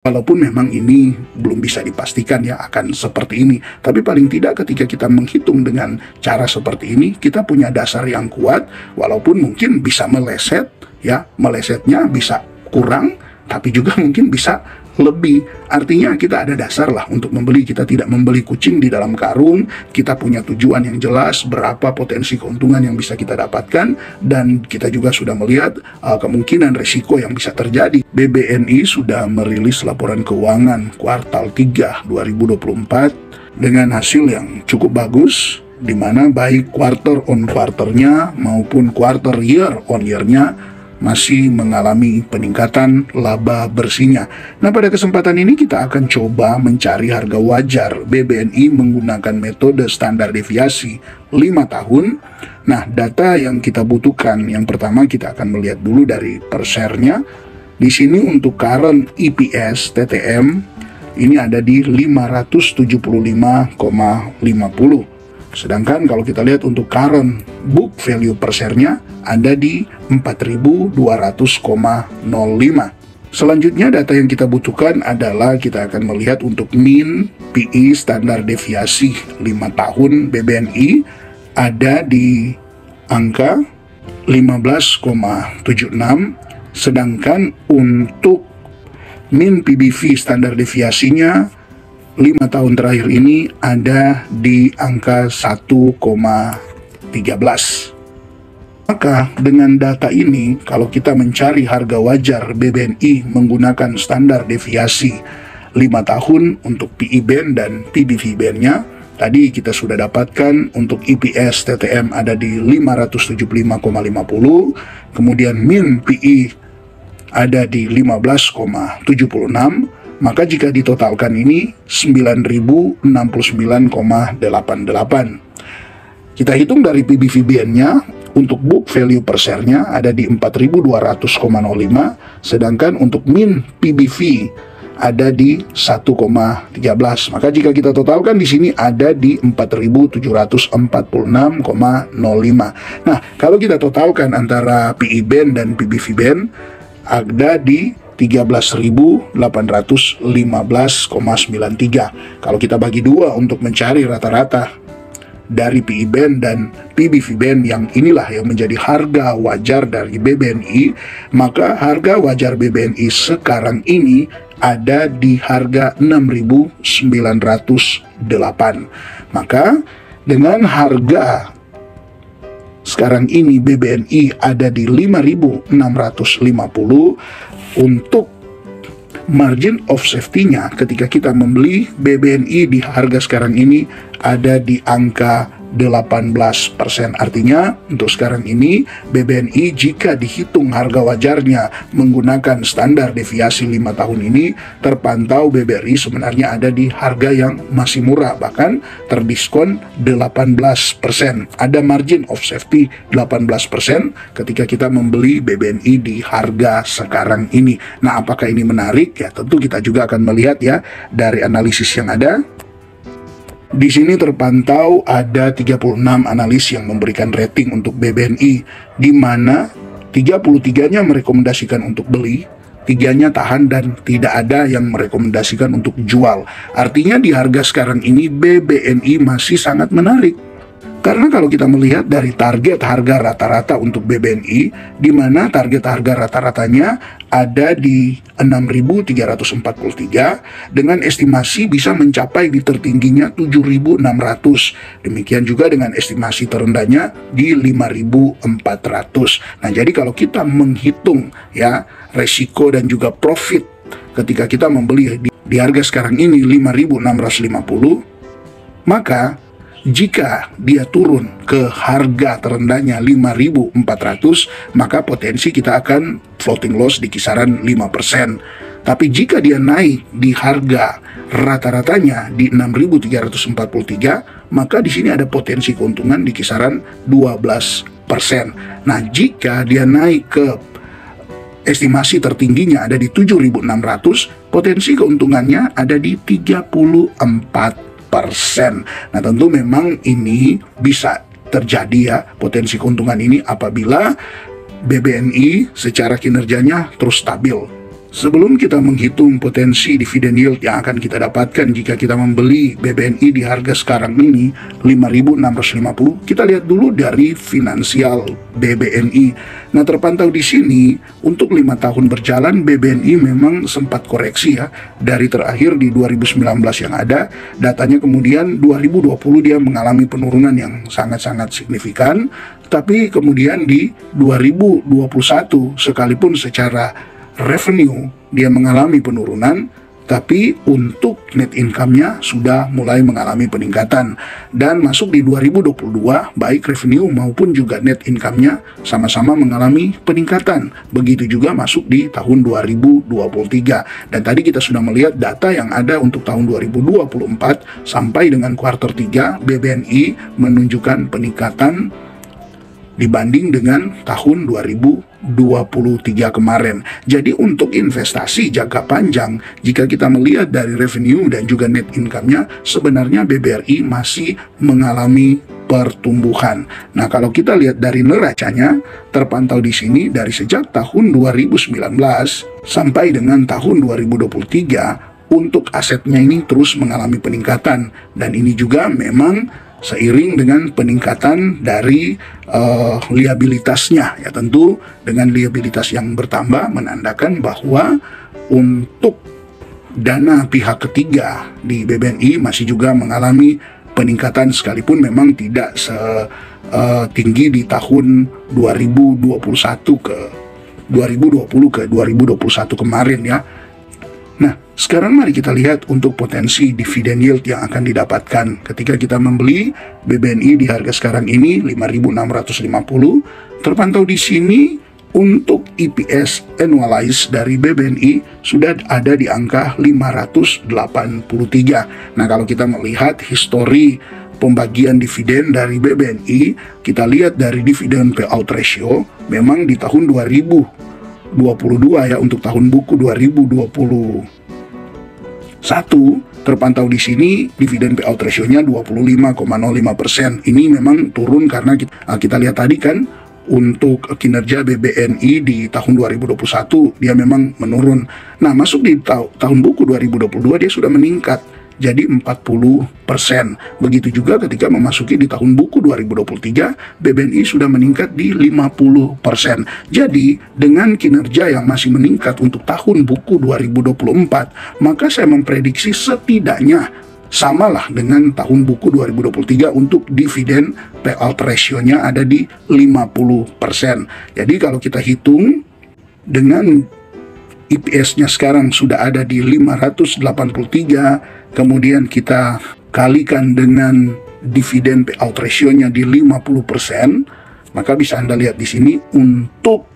Walaupun memang ini belum bisa dipastikan ya akan seperti ini, tapi paling tidak ketika kita menghitung dengan cara seperti ini, kita punya dasar yang kuat, walaupun mungkin bisa meleset, ya, melesetnya bisa kurang, tapi juga mungkin bisa lebih. Artinya kita ada dasar lah untuk membeli. Kita tidak membeli kucing di dalam karung. Kita punya tujuan yang jelas berapa potensi keuntungan yang bisa kita dapatkan, dan kita juga sudah melihat kemungkinan risiko yang bisa terjadi. BBNI sudah merilis laporan keuangan kuartal 3 2024 dengan hasil yang cukup bagus, di mana baik quarter on quarternya maupun quarter year on year-nya masih mengalami peningkatan laba bersihnya. Nah, pada kesempatan ini kita akan coba mencari harga wajar BBNI menggunakan metode standar deviasi 5 tahun. Nah, data yang kita butuhkan, yang pertama kita akan melihat dulu dari per share-nya. Di sini untuk current EPS TTM ini ada di 575,50. Sedangkan kalau kita lihat untuk current book value per share-nya ada di 4.200,05. Selanjutnya data yang kita butuhkan adalah kita akan melihat untuk mean PE standar deviasi 5 tahun BBNI ada di angka 15,76, sedangkan untuk mean PBV standar deviasinya 5 tahun terakhir ini ada di angka 1,13. Maka dengan data ini, kalau kita mencari harga wajar BBNI menggunakan standar deviasi 5 tahun untuk PE band dan PBV band-nya, tadi kita sudah dapatkan untuk EPS TTM ada di 575,50, kemudian mean PE ada di 15,76, maka jika ditotalkan ini 9.069,88. Kita hitung dari PBVBN-nya, untuk book value per share-nya ada di 4.200,05, sedangkan untuk mean PBV ada di 1,13. Maka jika kita totalkan di sini ada di 4.746,05. Nah, kalau kita totalkan antara PE band dan PBV band ada di 13.815,93. Kalau kita bagi dua untuk mencari rata-rata dari PE band dan PBV band, yang inilah yang menjadi harga wajar dari BBNI, maka harga wajar BBNI sekarang ini ada di harga 6.908. Maka dengan harga sekarang ini BBNI ada di 5.650, untuk margin of safety-nya ketika kita membeli BBNI di harga sekarang ini ada di angka 18%. Artinya untuk sekarang ini BBNI jika dihitung harga wajarnya menggunakan standar deviasi 5 tahun ini, terpantau BBRI sebenarnya ada di harga yang masih murah, bahkan terdiskon 18%. Ada margin of safety 18% ketika kita membeli BBNI di harga sekarang ini. Nah, apakah ini menarik? Ya, tentu kita juga akan melihat ya dari analisis yang ada. Di sini terpantau ada 36 analis yang memberikan rating untuk BBNI, di mana 33-nya merekomendasikan untuk beli, 3-nya tahan, dan tidak ada yang merekomendasikan untuk jual. Artinya di harga sekarang ini BBNI masih sangat menarik. Karena kalau kita melihat dari target harga rata-rata untuk BBNI, di mana target harga rata-ratanya ada di 6.343, dengan estimasi bisa mencapai di tertingginya 7.600. Demikian juga dengan estimasi terendahnya di 5.400. Nah, jadi kalau kita menghitung ya resiko dan juga profit ketika kita membeli di harga sekarang ini 5.650, maka jika dia turun ke harga terendahnya 5.400, maka potensi kita akan floating loss di kisaran 5%. Tapi jika dia naik di harga rata-ratanya di 6.343, maka di sini ada potensi keuntungan di kisaran 12%. Nah, jika dia naik ke estimasi tertingginya ada di 7.600, potensi keuntungannya ada di 34%. Nah, tentu memang ini bisa terjadi ya, potensi keuntungan ini apabila BBNI secara kinerjanya terus stabil. Sebelum kita menghitung potensi dividen yield yang akan kita dapatkan jika kita membeli BBNI di harga sekarang ini 5.650, kita lihat dulu dari finansial BBNI. Nah, terpantau di sini untuk 5 tahun berjalan BBNI memang sempat koreksi ya. Dari terakhir di 2019 yang ada, datanya kemudian 2020 dia mengalami penurunan yang sangat-sangat signifikan, tapi kemudian di 2021 sekalipun secara revenue dia mengalami penurunan, tapi untuk net income-nya sudah mulai mengalami peningkatan. Dan masuk di 2022, baik revenue maupun juga net income-nya sama-sama mengalami peningkatan. Begitu juga masuk di tahun 2023. Dan tadi kita sudah melihat data yang ada untuk tahun 2024 sampai dengan kuartal 3, BBNI menunjukkan peningkatan dibanding dengan tahun 2023 kemarin. Jadi untuk investasi jangka panjang, jika kita melihat dari revenue dan juga net income-nya, sebenarnya BBRI masih mengalami pertumbuhan. Nah, kalau kita lihat dari neracanya, terpantau di sini dari sejak tahun 2019 sampai dengan tahun 2023, untuk asetnya ini terus mengalami peningkatan. Dan ini juga memang seiring dengan peningkatan dari liabilitasnya, ya tentu dengan liabilitas yang bertambah menandakan bahwa untuk dana pihak ketiga di BBNI masih juga mengalami peningkatan sekalipun memang tidak setinggi di tahun 2020 ke 2021 kemarin ya. Nah, sekarang mari kita lihat untuk potensi dividen yield yang akan didapatkan ketika kita membeli BBNI di harga sekarang ini 5.650. Terpantau di sini untuk EPS annualized dari BBNI sudah ada di angka 583. Nah, kalau kita melihat histori pembagian dividen dari BBNI, kita lihat dari dividen payout ratio, memang di tahun 2022 ya, untuk tahun buku 2021 terpantau di sini dividen payout ratio-nya 25,05%. Ini memang turun karena kita lihat tadi kan untuk kinerja BBNI di tahun 2021 dia memang menurun. Nah, masuk di tahun buku 2022 dia sudah meningkat jadi 40%. Begitu juga ketika memasuki di tahun buku 2023, BBNI sudah meningkat di 50%. Jadi, dengan kinerja yang masih meningkat untuk tahun buku 2024, maka saya memprediksi setidaknya samalah dengan tahun buku 2023 untuk dividen payout ratio-nya ada di 50%. Jadi, kalau kita hitung dengan EPS-nya sekarang sudah ada di 583, kemudian kita kalikan dengan dividen payout ratio-nya di 50%, maka bisa Anda lihat di sini untuk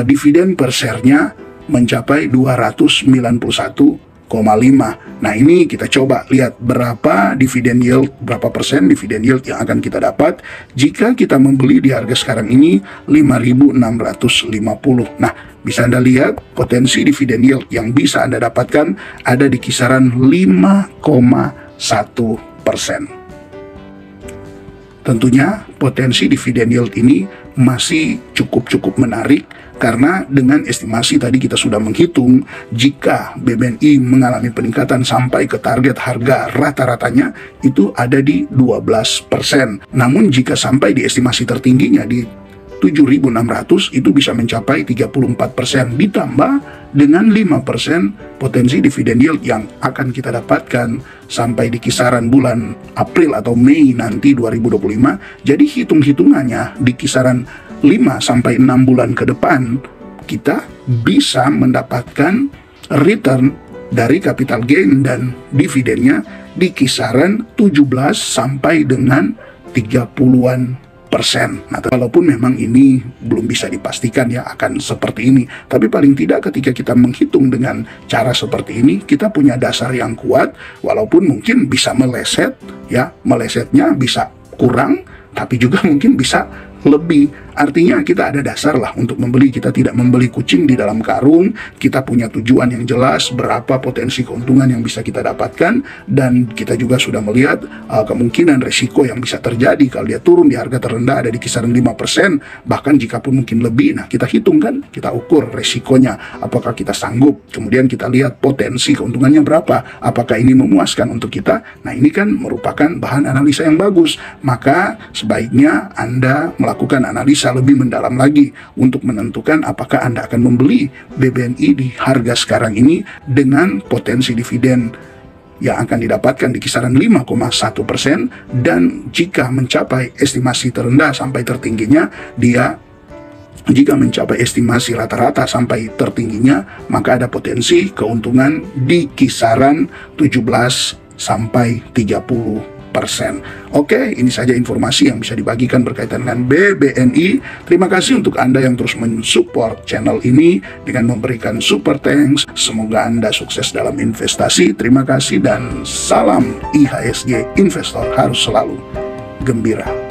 dividen per share-nya mencapai 291,5. Nah, ini kita coba lihat berapa dividen yield, berapa persen dividen yield yang akan kita dapat jika kita membeli di harga sekarang ini 5.650. Nah, bisa Anda lihat potensi dividen yield yang bisa Anda dapatkan ada di kisaran 5,1%. Tentunya potensi dividen yield ini masih cukup menarik karena dengan estimasi tadi kita sudah menghitung jika BBNI mengalami peningkatan sampai ke target harga rata-ratanya itu ada di 12%. Namun jika sampai di estimasi tertingginya di 7.600 itu bisa mencapai 34%, ditambah dengan 5% potensi dividen yield yang akan kita dapatkan sampai di kisaran bulan April atau Mei nanti 2025. Jadi hitung-hitungannya di kisaran 5-6 bulan ke depan kita bisa mendapatkan return dari capital gain dan dividennya di kisaran 17 sampai dengan 30-an persen. Nah, walaupun memang ini belum bisa dipastikan ya akan seperti ini, tapi paling tidak ketika kita menghitung dengan cara seperti ini, kita punya dasar yang kuat, walaupun mungkin bisa meleset ya, melesetnya bisa kurang, tapi juga mungkin bisa lebih Artinya kita ada dasar lah untuk membeli. Kita tidak membeli kucing di dalam karung. Kita punya tujuan yang jelas, berapa potensi keuntungan yang bisa kita dapatkan, dan kita juga sudah melihat kemungkinan resiko yang bisa terjadi kalau dia turun di harga terendah ada di kisaran 5%, bahkan jika pun mungkin lebih. Nah, kita hitung kan, kita ukur resikonya, apakah kita sanggup, kemudian kita lihat potensi keuntungannya berapa, apakah ini memuaskan untuk kita. Nah, ini kan merupakan bahan analisa yang bagus. Maka sebaiknya Anda melakukan analisa lebih mendalam lagi untuk menentukan apakah Anda akan membeli BBNI di harga sekarang ini dengan potensi dividen yang akan didapatkan di kisaran 5,1%, dan jika mencapai estimasi terendah sampai tertingginya, jika mencapai estimasi rata-rata sampai tertingginya, maka ada potensi keuntungan di kisaran 17 sampai 30%. Oke, ini saja informasi yang bisa dibagikan berkaitan dengan BBNI. Terima kasih untuk Anda yang terus mensupport channel ini dengan memberikan super thanks. Semoga Anda sukses dalam investasi. Terima kasih dan salam IHSG, investor harus selalu gembira.